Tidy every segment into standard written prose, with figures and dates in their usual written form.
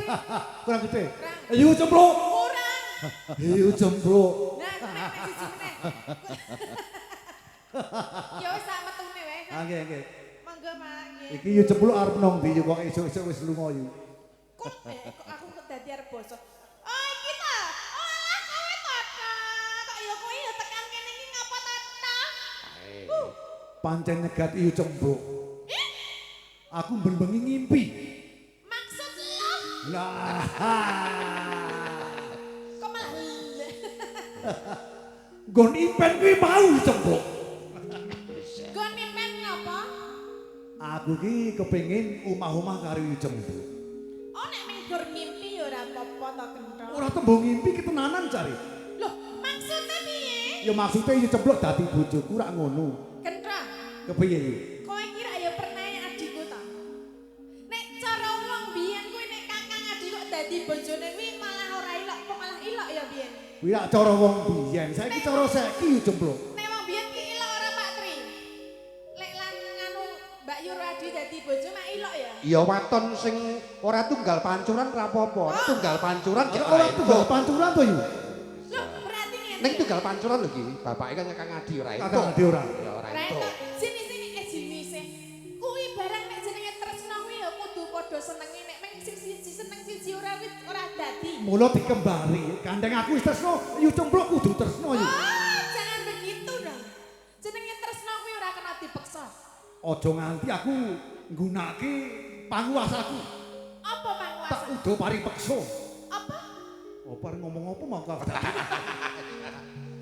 gede. Kurang gede. Kurang. Ayo cempluk. Kurang. Ayo cempluk. Nah, nek siji meneh. Ya wis sak metune wae. Nggih, nggih. Monggo, Pak. Nggih. Iki yo cempluk arep nang ndi yo kok esuk-esuk wis lunga yo. Kok aku kok dadi arep basa. Oh, iki ta. Oh, alah kowe ta. Kok ya kowe ya tekan kene iki ngapa ta? Pancen nyegat iyo cempluk. Aku bengi ngimpi. Maksud lo? Lah. Kok malah Nggon impen kuwi mau cempluk. Gon impen ngapa? Aku ki kepengin omah-omah karo iyo cempluk. Oh, nek minggur ngimpi ya ora apa-apa to, Kendro. Ora tembung ngimpi ketenanan cari. Loh, maksudnya piye? Ya maksudnya iyo cempluk dadi bojoku rak ngono. Kendro, Kepiye yo? kowe kira ya pernah adikku ta? Nek cara wong biyen kuwi nek kakang adik kok dadi bojone kuwi malah ora ilok, apa malah ilok ya biyen? Kuwi rak cara wong biyen, saiki cara saiki iyo cempluk. Nek wong biyen ki ilok ora Pak Tri? Lek lan nganu Mbak Yur Adi dadi bojo mak ilok ya? Ya waton sing ora tunggal pancuran ora apa-apa. Nek tunggal pancuran ya Ora tunggal pancuran to yo. Loh, berarti ngene. Ning tunggal pancuran lho iki, bapake kan Kang Adi ora itu. Kakang ade ora. Ya ora Ra itu. entuk. Sini sini sih. Kuwi barang nek jenenge tresno kuwi ya kudu padha senenge nek meng sing siji seneng siji ora wis ora dadi. Mula dikembari, gandeng aku wis tresno, iyo cempluk kudu tresno yo. Oh, jangan begitu dong. Jenenge tresno kuwi ora kena dipaksa. Aja nganti aku nggunakake panguwasaku. Apa Tak panguasa? udo paripeksa. Apa? Apa ngomong apa mau kau?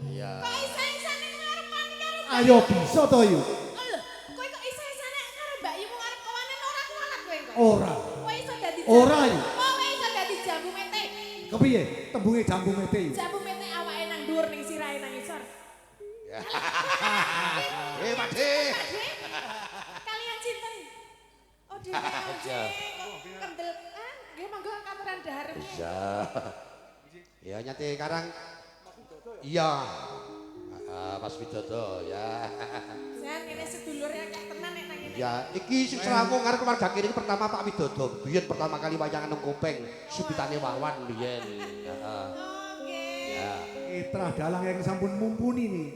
Iya. Kok isa-isane ngarepani karo Mbak Ayo bisa to yo. Oh, lho, kowe kok isa-isane karo Mbak Yu ngarep kawanen ora kualat kowe kok. Ora. Kowe iso dadi Ora, Yu. Kowe iso dadi jambu mete. Kepiye? Tembunge jambu mete yo. Jambu mete awake nang dhuwur ning sirahe nang isor. Pak De. Kalian cinten. Oh, dia kendel. Nggih monggo katuran dahar. Iya. Ya nyate karang. Iya. Mas Widodo ya. Jan ngene sedulure akeh tenan nek nang ngene. Ya, iki sing serawung karo keluarga kene pertama Pak Widodo. Biyen pertama kali wayangan nang Kopeng, subitane Wawan biyen. Heeh. Oke. Ya. Mitra dalang yang sampun mumpuni nih.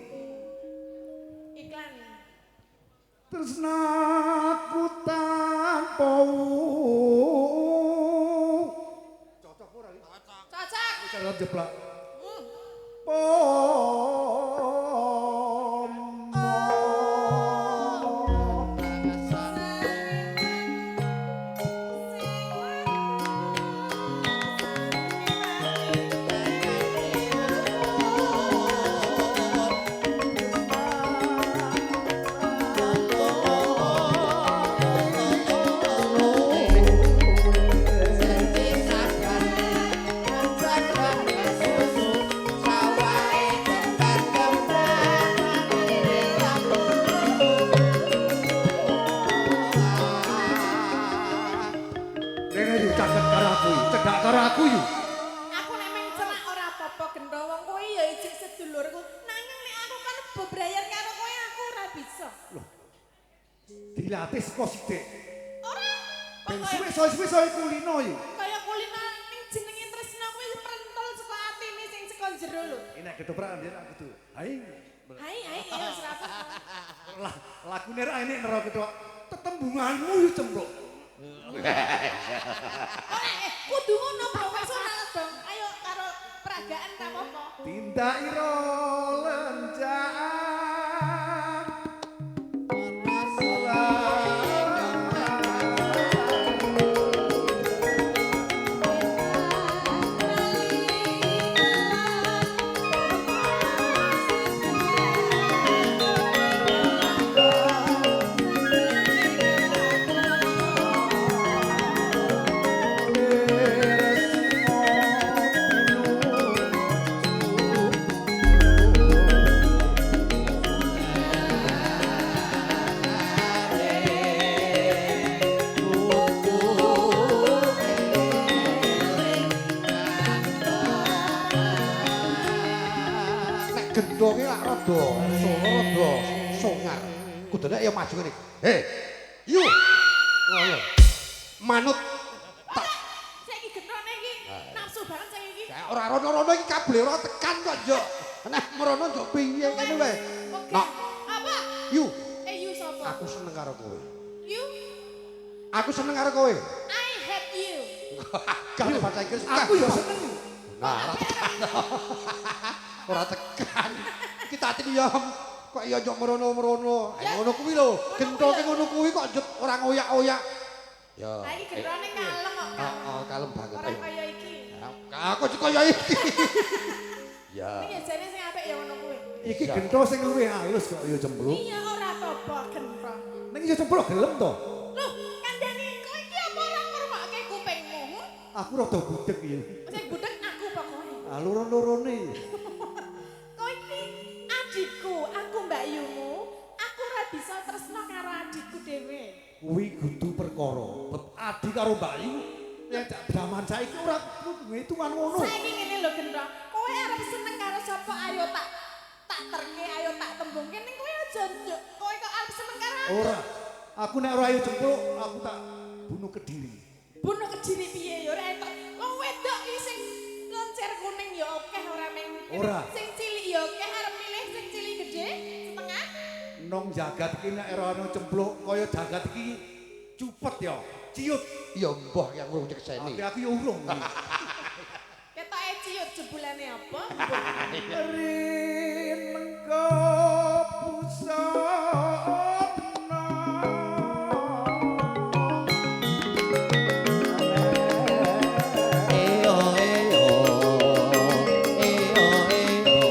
Iklan. Tresnaku tanpa Cocok. cara jeblak. Hmm. Rene yo caket karo aku, cedak karo aku yo. Aku nek meng cerak ora apa-apa gendho wong kowe ya ijik sedulurku. Nanging nek aku kan bebrayan karo kowe aku ora bisa. Dilatih saka sithik. Ora. Ben Kok suwe soe kulino yo. kaya kulino ning jenenge tresno kuwi prentol saka atine sing saka jero lho. Enak ketoprak dia aku tuh. Hai. Hai ya wis ora apa. Lah lakune ra enek nero ketok. Tetembunganmu yo cempluk. Oh, kudu ngono profesional dong. Ayo karo peragaan ta apa? Tindak ira lenjaan. Gendonge lak rada songar. Kudune ya maju ngene. Yu. Ngono. Manut tak Saiki gendro iki nafsu banget sing iki. Kayak ora rono-rono iki kabeh ora tekan kok, Jok. Nek merono Jok piye kene wae. Oke. Nok. Apa? Yu, You sapa? aku seneng karo kowe. You? Aku seneng karo kowe. I hate you. Kan bahasa Inggris Aku ya seneng. Nah, ora tekan. Ora tekan. Kita atine ya kok ya Jok merono-merono. Ngono kuwi lho. Genthoke ngono kuwi kok Jok ora ngoyak-oyak. Ya. Lah iki gendrone kalem kok. Oh, kalem banget. Ora kaya iki. Aku sik kaya iki. Ya. Iki jane sing apik ya ngono kuwi. Iki gento sing luwih halus kok ya cempluk. Iya ora apa-apa gentho. Ning ya cempluk gelem to. Loh, kandhane kowe iki apa ora ngrungokke kupingmu? Aku rada budek iki. Sing budek aku pokoke. Ah loro-lorone. Kowe iki adikku, aku Mbak Yumu. Aku ora bisa tresno karo adikku dhewe. Kuwi kudu perkara. Bab adi karo Mbak Yu. Ya zaman saiki ora hitungan ngono. Saiki ngene lho gentho. Kowe arep seneng karo sapa ayo tak terke, ayo tak tembungke ning kowe aja njuk. Kowe kok arep seneng karo aku? Ora. Aku nek ora ayo cempluk, aku tak bunuh Kediri. Bunuh Kediri piye ya ora entuk. Wong wedok iki sing loncer kuning ya akeh ora meng. Ora. Sing cilik ya akeh arep milih sing cilik gedhe setengah. Nong jagat iki nek ora ono cempluk kaya jagat iki cupet ya, ciut. Ya mbah yang urung nyekseni. Tapi aku ya urung. Ketoke ciut jebulane apa? Rin mengko pusatna. Eyo eyo eyo eyo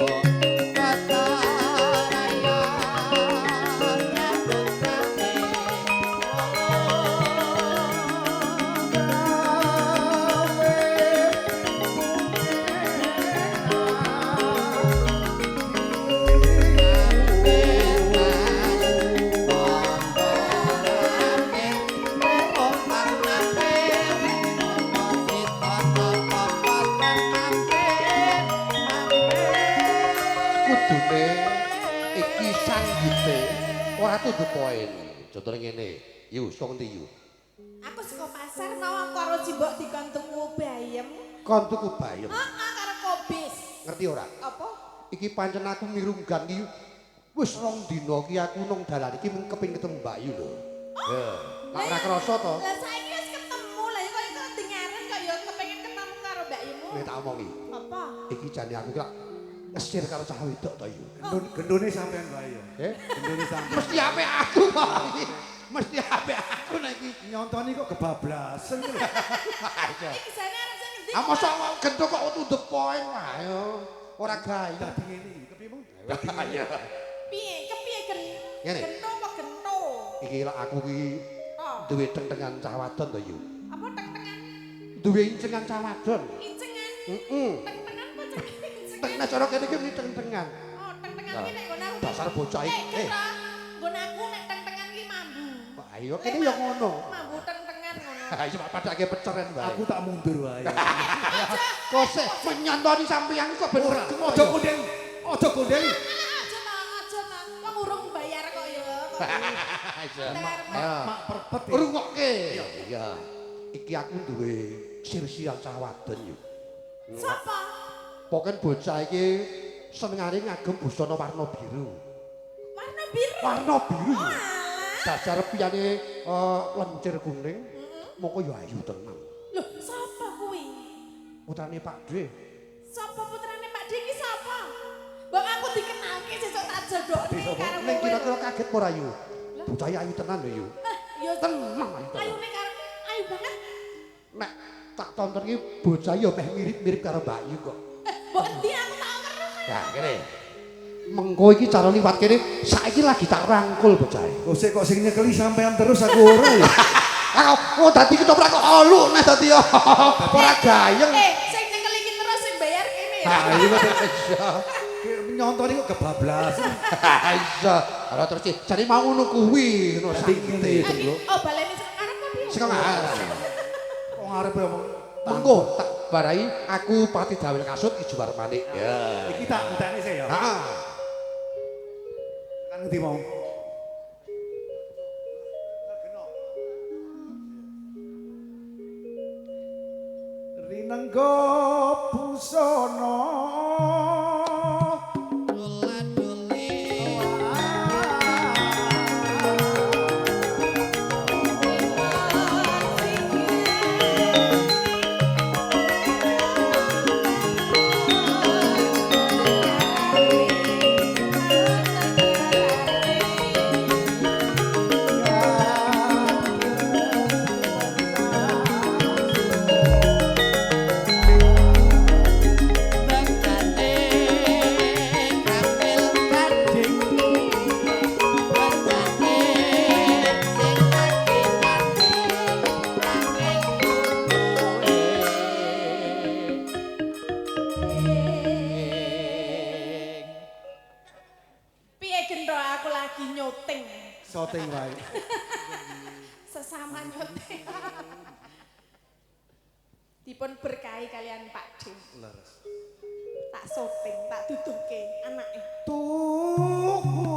kata raya nyambut kate kudune iki sanggite ora tuduh poin. Contone ngene, yu saka ndi yu? Aku saka pasar mau karo Cimbok dikon tuku bayem. Kon tuku bayem. Heeh, karo kobis. Ngerti ora? Apa? Iki pancen aku mirunggan iki wis rong dina iki aku nang dalan iki mung kepengin ketemu Mbak Yu lho. Ya, lak ora krasa to. Lah saiki wis ketemu lah kok iso dengaran kok ya kepengin ketemu karo Mbak Yumu. Nek tak omongi. Apa? Iki jane aku kok ngesir karo cah wedok to Yu. Gendone sampean wae ya. Gendone sampean. Mesti apik aku kok iki. Mesti apik aku nek iki. Nyontoni kok kebablasan lho. Iki jane arep sing ngendi? Ah mosok gendho kok tuduh poin wae. Ora gaya. Dadi ngene iki, kepiye mong? Iya. Piye? Kepiye gen? Ngene. Gento apa gento? Iki lak aku iki Oh, duwe tentengan cah wadon to Yu. apa teng-tengan? Duwe incengan cah wadon. Incengan. Heeh. Teng-tengan apa cek incengan? Teng nek cara kene iki muni tentengan. Oh, teng-tengan iki nek nggon aku. Dasar bocah iki. Gento. Nggon aku nek teng-tengan iki mambu. Ayo kene ya ngono. Mambu teng-tengan ngono. Ayo padake peceren wae. Aku tak mundur wae. kose menyantoni sampeyan kok ben ora Aja kondeli. Aja kondeli. Aja ta. Wong urung bayar kok ya. Mak perpet ya. Rungokke. Iya. Iki aku duwe sirsial cah wadon yo. Sapa? Pokoke bocah iki senengane ngagem busana warna biru. Warna biru. Warna biru. Alah. Dasar piyane lencir kuning. Moko yo ayu tenan. Loh, sapa kuwi? Putrane Pak D. Sapa putrane Pak D iki sapa? Mbok aku dikenalke sesuk tak jodhokne karo Ning kowe. kira-kira kaget ora yu? Bocah ayu tenan lho yu. Ya Tenan ayu tenan. ayune karo ayu banget. Nek tak tonton iki bocah yo meh mirip-mirip karo Mbak Yu kok. Mbok endi aku tak weruh. Nah, kene. Mengko iki cara liwat kene saiki lagi tak rangkul bocah. Kok kok sing nyekeli sampean terus aku ora ya. Oh dadi ketoprak kok olu nek dadi ora gayeng. Sing nyekel iki terus sing bayar kene ya. Ha iya. Nyontoni kok kebablasan. Iya. Ora terus jane mau ngono kuwi ngono Ngene sakit. lho. Oh, baleni sekarang apa piye? Sing ngarep. Kok ngarep ya mong. Mengko tak barai aku pati dawel kasut Ijo Warmanik. Ya. Iki tak enteni sih ya. Heeh. Kan ngendi mau? rinenggo busana syuting wae. Sesama nyuting. Dipun berkahi kalian Pak Dim. Leres. Tak syuting, tak duduhke anake. Tuku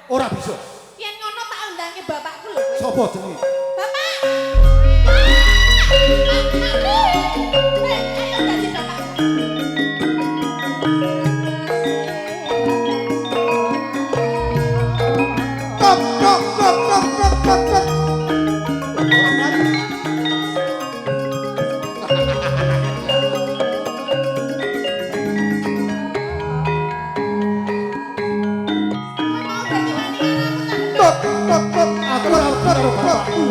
ora bisa. Yen ngono tak undange bapakku lho. Sopo jenenge? Bapak. Ayo dadi bapakku. Kok. Orang lagi. Aku ora karo bapakku.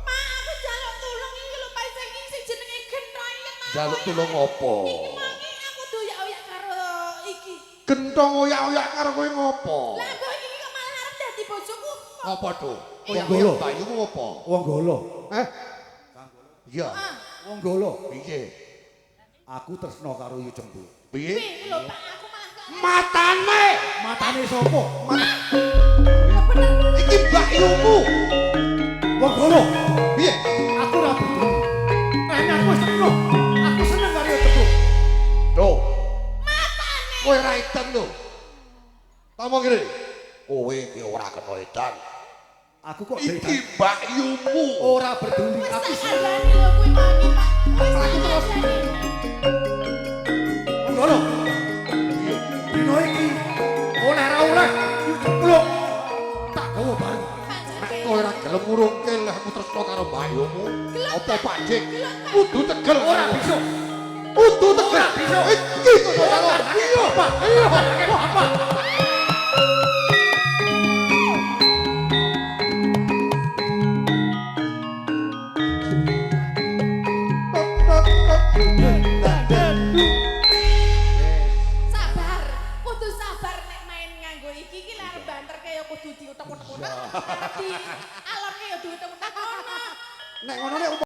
Aku jaluk tulung iki lho Pak sing jenenge Gentong iki. Jaluk tulung opo? Iki mangi aku doyak-oyak karo iki. Gentong oyak-oyak karo kowe ngopo? Lah kok iki kok malah arep dadi bojoku. Apa tuh? Wong Golo. Bayumu apa? Wong Golo. Iya. Wong Golo. Piye? Aku tresno karo Yu Jembu. Piye? Piye lho Pak aku malah kok Matane. Matane sopo? bener. Iki bakyumu. Wong Golo. Piye? Aku ora peduli. Nek aku wis tresno, aku seneng karo Yu Jembu. Tuh. Matane. Kowe ra edan lho. Ngomong ngene. Kowe iki ora kena edan. Aku kok Iki bakyumu. ora peduli. Wis Aku tak seneng. kandhani lho kuwi mangi Pak. Wis tak Aku terus. kandhani. Wong Golo. Dino iki oleh ra oleh Yu Jembu. Tak gawa bareng. Nek kowe ora gelem ngurungke lehmu tresno karo bakyumu, apa Panjing? Kudu tegel Ora bisa. Kudu tegel. bisa. Iki kudu tegel. Iya, Pak. Iya, Pak. Sabar, kudu sabar nek main nganggo iki ki arep banter kaya kudu diutek-utek. Di alorke ya diutek-utek ngono. Nek ngono nek